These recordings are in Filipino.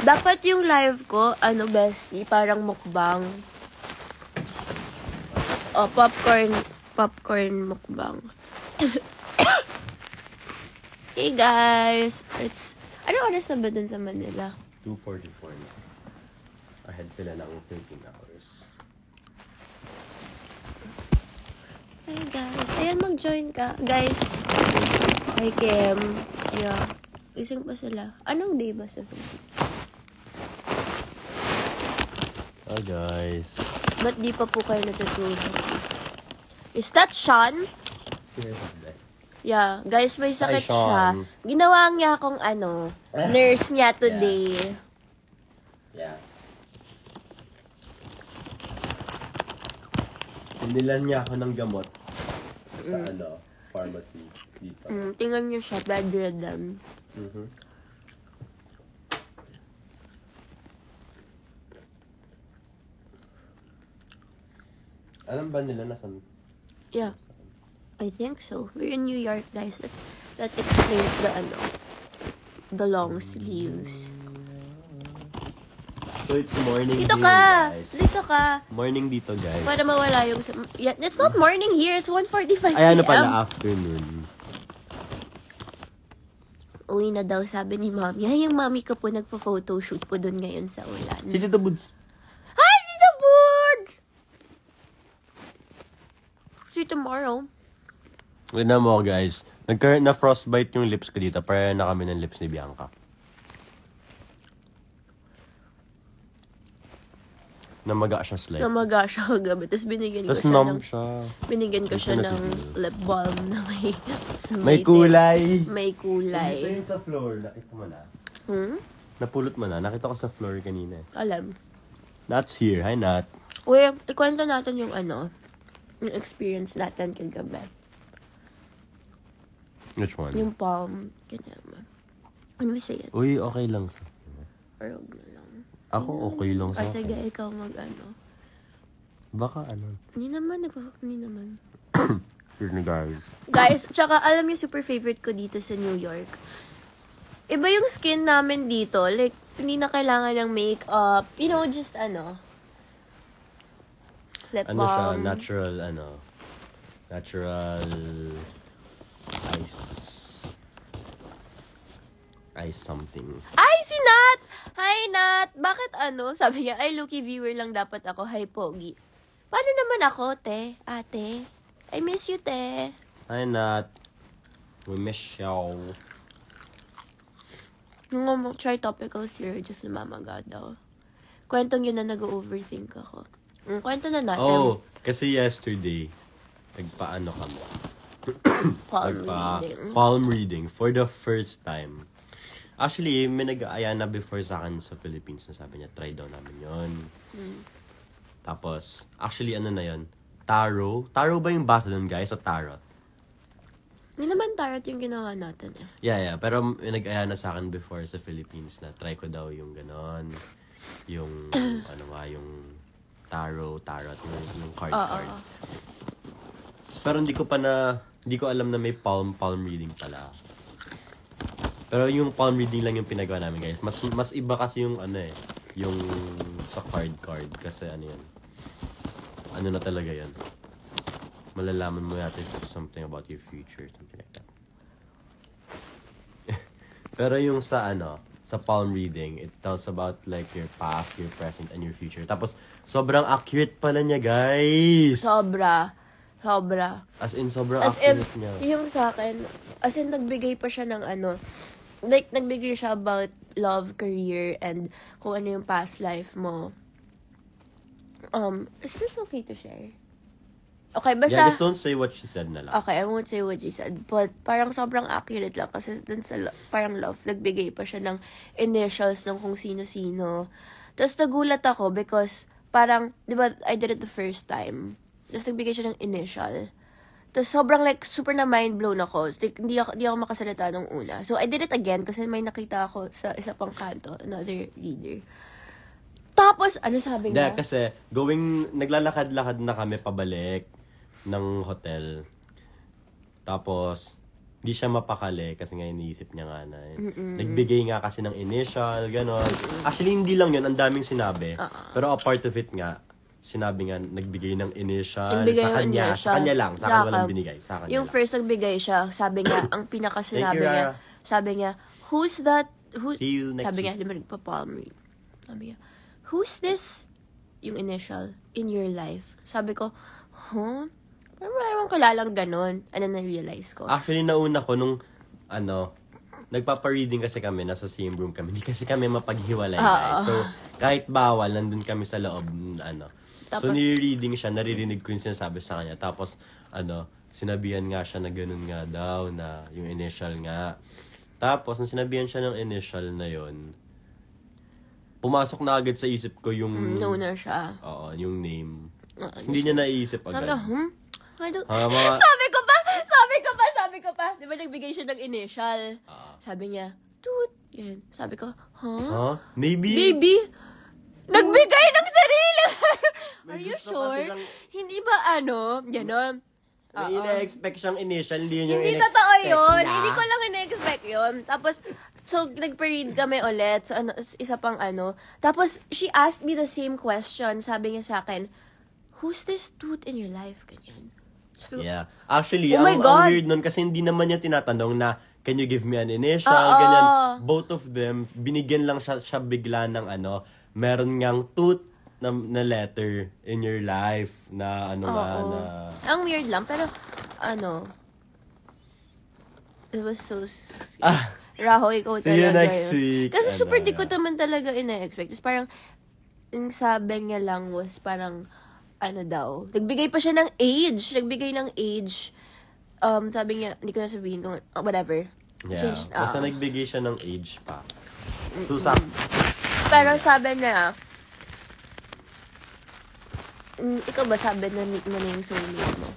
Dapat yung live ko, bestie, parang mukbang. Oh, popcorn mukbang. Hey guys, ano oras na ba dun sa Manila? 2:44 na. Ahead sila ng 13 hours. Hey guys, ayan mag-join ka. Guys, hi Kim. Yeah, isang pa sila. Anong day ba sa Philippines? Hi guys. Ba't di pa po kayo natutulog? Is that Sean? Yeah, guys, may sakit siya. Ginawa niya akong nurse niya today. Yeah. Pinilan niya ako ng gamot sa pharmacy dito. Tingnan niyo siya, bedridden. Alam ba nila nasan? Yeah. I think so. We're in New York, guys. That explains the long sleeves. So it's morning Dito here, ka! guys. Dito ka! Morning dito, guys. Para mawala yung... Yeah, it's not morning here. It's 1:45 p.m. Ay, pala, afternoon. Uwi na daw, sabi ni Mommy. Ay, yung Mommy ko po nagpa-photoshoot po doon ngayon sa ulan. Si Tito Buds. Hi, Tito Buds! See you tomorrow. Tignan mo, guys. Nagkaroon na frostbite yung lips ko dito. Para na kami ng lips ni Bianca. Namaga siya slightly. Namaga siya kagabi. Tapos binigyan ko Tapos siya numb ng... siya. Binigyan ko siya ng lip balm na may kulay. May kulay. Dito yun sa floor. Nakita mo na. Napulot mo na. Nakita ko sa floor kanina. Alam. Nat's here. Hi, Nat. Uy, ikwento natin yung yung experience natin kagabi. Which one? Yung palm. Ano ba say it? Uy, okay lang sa... Or huwag na lang. Ako okay lang sa... Sige, ikaw Baka Hindi naman. Here's me, guys. Guys, tsaka alam niyo super favorite ko dito sa New York. Iba yung skin namin dito. Like, hindi na kailangan ng makeup. You know, just lip balm. Siya, natural, natural ice something. Ay, si Nat! Hi, Nat! Bakit Sabi niya, ay, Lucky viewer lang dapat ako. Hi, Pogi. Paano naman ako, te? Ate? I miss you, te. Hi, Nat. We miss you. Nung try topical serum, just namamaga daw. Kwentong yun na nag-overthink ako. Kwento na natin. Oh, kasi yesterday, nagpaano kami. Palm reading for the first time. Actually, may nag-aaya na before sa akin sa Philippines na sabi niya, try daw namin yun. Tapos, actually, na yun? Tarot? Tarot ba yung basa nun, guys? O tarot? Hindi naman tarot yung ginawa natin eh. Yeah. Pero may nag-aaya na sa akin before sa Philippines na try ko daw yung ganon. Yung, yung tarot, yung card. Pero hindi ko alam na may palm reading pala. Pero yung palm reading lang yung pinagawa namin, guys. Mas iba kasi yung yung sa card kasi yun. Ano na talaga yan. Malalaman mo natin something about your future, something like that. Pero yung sa sa palm reading, it tells about like your past, your present, and your future. Tapos sobrang accurate pala niya, guys. Sobra. As in, sobrang accurate niya. Yung sa akin, as in, nagbigay pa siya ng like, nagbigay siya about love, career, and kung ano yung past life mo. Is this okay to share? Okay, basta... Yeah, just don't say what she said na lang. Okay, I won't say what she said. But parang sobrang accurate lang kasi dun sa parang love, nagbigay pa siya ng initials ng kung sino-sino. Tapos nagulat ako because parang, di ba, I did it the first time. Tapos nagbigay siya ng initial. Tapos sobrang like, super na mind blown ako. Like, hindi ako makasalita nung una. So I did it again kasi may nakita ako sa isa pang kanto, another reader. Tapos, ano sabi niya? Hindi, kasi naglalakad-lakad na kami pabalik ng hotel. Tapos, Hindi siya mapakali kasi nga iniisip niya nga na nagbigay nga kasi ng initial, gano'n. Actually, hindi lang yun. Ang daming sinabi. Pero a part of it nga, sinabi nga, nagbigay ng initial Nagbigay sa ng kanya. initial. Sa kanya lang. Sa akin walang binigay. Sa kanya Yung lang. first nagbigay siya, sabi niya, ang pinakasinabi Thank you, niya, Rara. sabi niya, who's that? See you next Sabi week. niya, di ba nagpa-palm read? Sabi niya, who's this? Yung initial, in your life. Sabi ko, huh? Parang wala namang kilalang ganun. And then na-realize ko. Actually, nauna ko nung, nagpapa-reading kasi kami, nasa same room kami. Hindi kasi kami mapaghiwalay, guys. So, kahit bawal, nandun kami sa loob, So, nire-reading siya, naririnig ko yung sinasabi sa kanya. Tapos, sinabihan nga siya na ganun nga daw, na yung initial nga. Tapos, nung sinabihan siya ng initial na yon, pumasok na agad sa isip ko yung... Owner siya. Oo, yung name. Hindi niya naiisip agad. I don't... Mga... Sabi ko pa. Di ba nagbigay siya ng initial? Sabi niya, toot. Yan. Sabi ko, huh? Maybe? Baby? Nagbigay ng sarili! Are you gusto sure? kasi lang- Hindi ba gano'n? May ina-expect siyang initial, hindi yun yung Hindi in-expect totoo yun. niya. Hindi ko lang in-expect yun. Tapos, so, nag-read kami ulit. So, isa pang Tapos, she asked me the same question. Sabi niya sa akin, who's this dude in your life? Ganyan. Sabi ko, Yeah. Actually, Oh my ang God. weird nun kasi hindi naman niya tinatanong na can you give me an initial, Oo. ganyan. Both of them, binigyan lang siya bigla ng meron ngang tooth na letter in your life na na... Ang weird lang, pero, it was so Raho, ikaw See you talaga next yun. week. Kasi super di ko naman talaga ina-expect. Tapos parang, yung sabi niya lang was parang, daw, nagbigay pa siya ng age. Sabi niya, hindi ko na sabihin kung, whatever. Yeah. Basta nagbigay siya ng age pa. So, Pero sabi niya, ikaw ba sabi na meet mo na yung soulmate mo?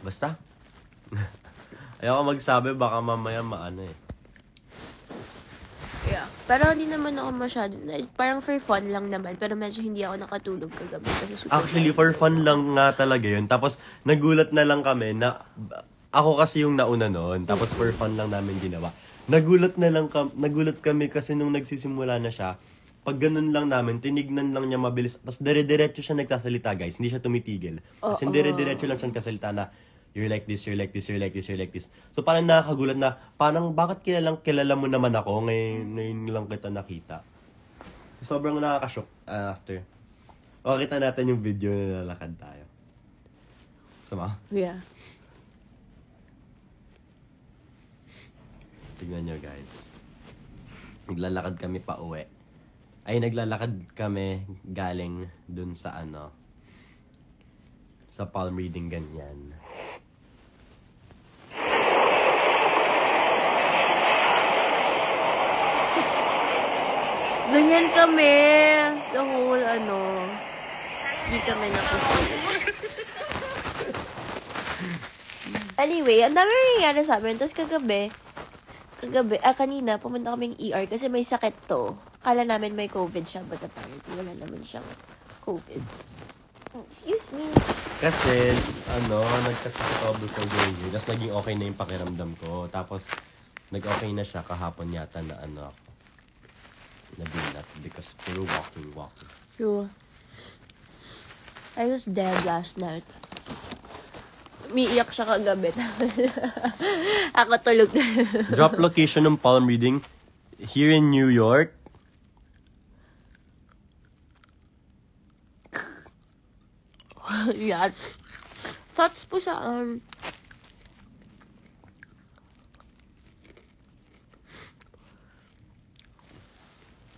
basta. Ayoko magsabi, baka mamaya Yeah. Pero hindi naman ako masyado, parang for fun lang naman. Pero medyo hindi ako nakatulog kagabi. Kasi super Actually, for fun lang nga talaga yun. Tapos, nagulat na lang kami na, ako kasi yung nauna noon. Tapos, for fun lang namin ginawa. Nagulat kami kasi nung nagsisimula na siya, pag ganun lang namin, tinignan lang niya mabilis. Tapos, dire-diretso siya nagsasalita, guys. Hindi siya tumitigil. Kasi dire-diretso lang siya nagsasalita na, you're like this, you're like this, you're like this, you're like this. So, parang nakakagulat na, parang bakit kilala mo naman ako, ngayon lang kita nakita. Sobrang nakakashock after. O, kita natin yung video na lalakad tayo. Sama? Yeah. Tignan nyo, guys. Naglalakad kami pa uwi. Ay, naglalakad kami galing dun sa sa palm reading ganyan. Ganyan kami. The whole, hindi kami nakusulit. Anyway, ang dami nangyayari sa amin. Tapos kanina, pumunta kaming ER kasi may sakit to. Kala namin may COVID siya, but apparently wala naman siyang COVID. Excuse me. Kasi, nagkasakit ako before going here. Tapos naging okay na yung pakiramdam ko. Tapos, nag-okay na siya kahapon yata na ako. Nabinat because we were walking. True. I was dead last night. Umiiyak siya kagabi. Ako tulog na. Drop location ng palm reading here in New York. Yeah. Thoughts po sa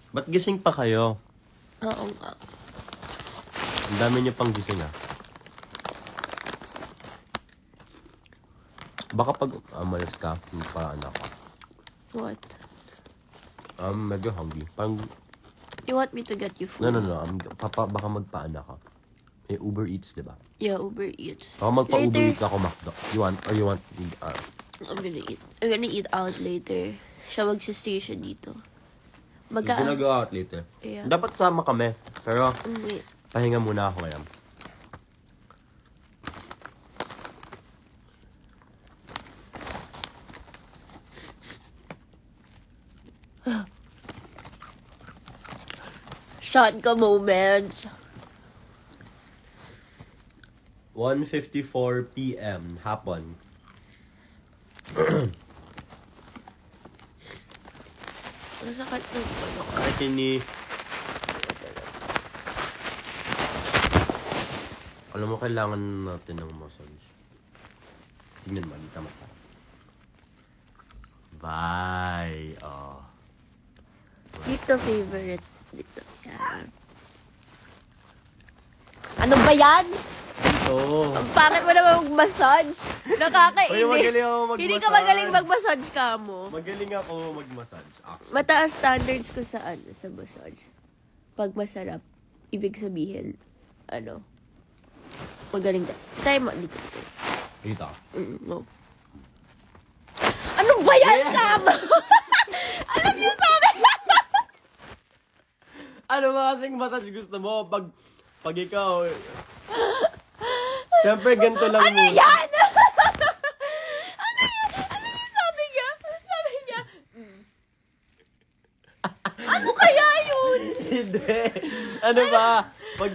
Ba't gising pa kayo? Oo nga. Ang dami niyo pang gising Baka pag umalis ka, magpaan ako. What? Medyo hungry. Parang, You want me to get you food? no. Baka magpaan ako. May Uber Eats, diba? Yeah, Uber Eats. Baka magpa-Uber Later. Eats ako, Macdo. You want? I'm gonna eat out later. Siya magsistay siya dito. Ginagawa out later. Yeah. Dapat sama kami. Pero, Wait. pahinga muna ako ngayon. Shot ka moments. 1:54 p.m. hapon. Ang sakit ng ano ko. Kini. Alam mo, kailangan natin ng massage. Tingnan mo, dito massage. Bye. Oh. Dito favorite. Dito. Yan. Ano ba yan? Ito. Ang pangit mo naman mag-massage. Nakakainis. Uy, magaling ako mag-massage. Hindi ka magaling mag-massage ka mo. Magaling ako mag-massage. Actually. Mataas standards ko sa sa massage. Pag masarap, ibig sabihin, magaling ka. Try mo, dito. Dito. No. Ano ba yan, Sam? Alam niyo sa akin. Ano ba kasing massage gusto mo? Pag ikaw... Siyempre, ganito lang Ano yan? Ano yung sabi niya? Sabi niya, ano kaya yun? Hindi. Ano ba? Pag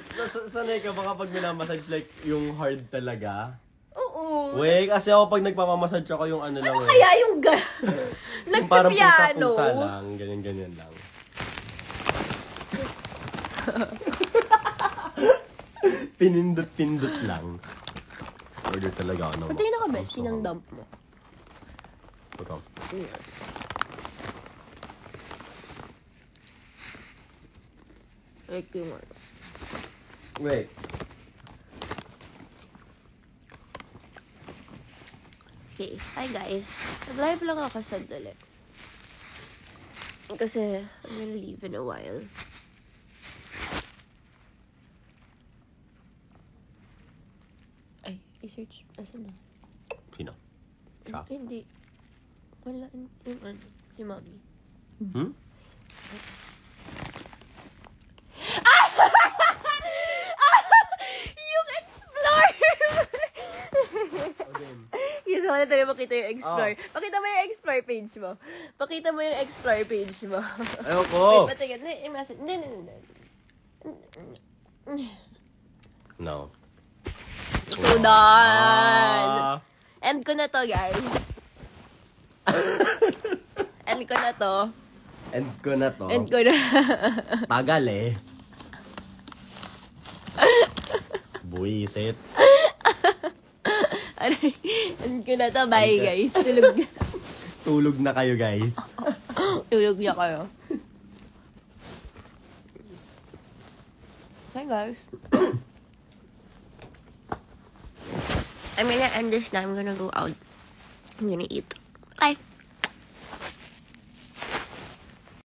sanay ka baka pag minamassage like yung hard talaga. Oo. Wait, kasi ako pag nagpapamassage ako yung ano lang Ano kaya yung yung parang nagpipiano? pusa-pusa lang. Ganyan-ganyan lang. Pinindot-pindot lang. Order talaga ako ng... Pati na ka, bestie, ng dump mo. Ikaw. Like yung ano. Wait. Okay, hi guys. Nag-live lang ako sandali. Kasi, I'm gonna leave in a while. Ay, i-search. Asan na? Sino? Siya? Hindi. Wala. Yung ano, si Mommy. Hmm? Yung Explorer! Gusto ko na tayo makita yung Explore. Pakita mo yung Explore page mo. Pakita mo yung Explore page mo. Ayoko! Wait, patingin. Hindi. No. So done! End ko na to, guys. End ko na to. End ko na to. End ko na. Tagal eh. Buisit. End ko na to. Bye, guys. Tulog na. Tulog na kayo, guys. Tulog na kayo. Hi, guys. I'm gonna end this now. I'm gonna go out. I'm gonna eat. Bye.